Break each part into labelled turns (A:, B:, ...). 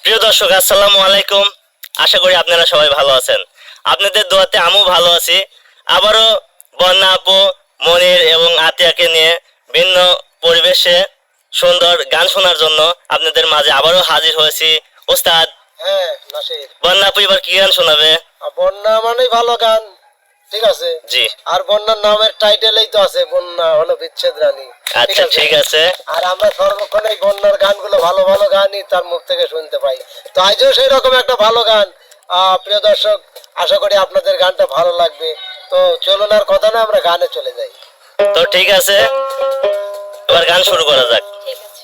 A: প্রিয় দর্শক, আসসালামু আলাইকুম। আশা করি আপনারা সবাই ভালো আছেন। আপনাদের দোয়াতে আমিও ভালো আছি। আবারও বন্যা আপু, মনির এবং আতিয়াকে নিয়ে ভিন্ন পরিবেশে সুন্দর গান শোনার জন্য আপনাদের মাঝে আবারও হাজির হয়েছি। ওস্তাদ,
B: হ্যাঁ নাসির,
A: বন্যা আপু এবার কি গান শোনাবে?
B: বন্যা মানেই ভালো গান, ঠিক আছে।
A: জি,
B: আর বন্যার নামের টাইটেলেই তো আছে, বন্যা হলো বিচ্ছেদ রানী।
A: আচ্ছা ঠিক আছে।
B: আর আমরা সর্বক্ষণ এই বন্যার গানগুলো ভালো ভালো গানই তার মুখ থেকে শুনতে পাই। তো আজও সেই রকম একটা ভালো গান। প্রিয় দর্শক, আশা করি আপনাদের গানটা ভালো লাগবে। তো চলুন আর কথা না, আমরা গানে চলে যাই।
A: তো ঠিক আছে, এবার গান শুরু করা যাক।
C: ঠিক আছে।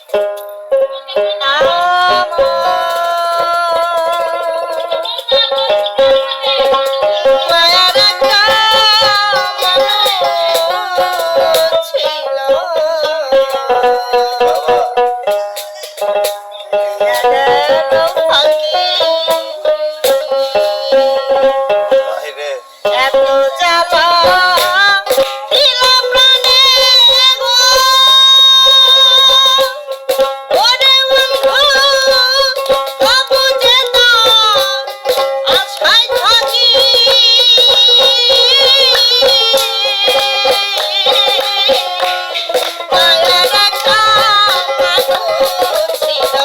C: মায়ার একটা মন ছিল, গেল ফাঁকি, এত জ্বালা দিল প্রাণে গো, ওরে বন্ধু তবু যেত আশায় থাকি, মায়ার একটা মানুষ ছিল,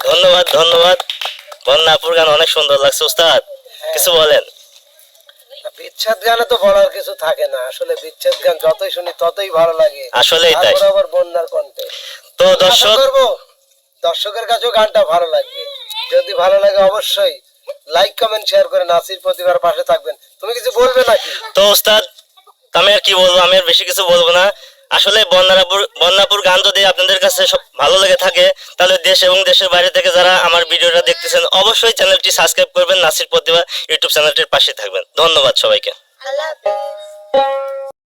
A: ধন্যবাদ ধন্যবাদ। বন্যা আপুর গান অনেক সুন্দর লাগছে উস্তাদ, কিছু বলেন।
B: বিচ্ছেদ গানে তো বলার কিছু থাকে না, আসলে বিচ্ছেদ গান যতই শুনি ততই ভালো লাগে।
A: আসলেই তাই।
B: তারপর আবার বন্যার কণ্ঠে।
A: তো
B: আশা
A: দর্শক,
B: করবো দর্শকের কাছেও গানটা ভালো লাগবে। যদি ভালো লাগে অবশ্যই লাইক কমেন্ট শেয়ার করে নাসির প্রতিভার পাশে থাকবেন। তুমি কিছু বলবে নাকি?
A: তো উস্তাদ আমি আর কি বলবো, আমি আর বেশি কিছু বলবো না। আসলে বন্যাপুর গান যদি আপনাদের কাছে সব ভালো লেগে থাকে, তাহলে দেশ এবং দেশের বাইরে থেকে যারা আমার ভিডিওটা দেখতেছেন অবশ্যই চ্যানেলটি সাবস্ক্রাইব করবেন, নাসির প্রতিভা ইউটিউব চ্যানেলটির পাশে থাকবেন। ধন্যবাদ সবাইকে।
C: আল্লাহ হাফেজ।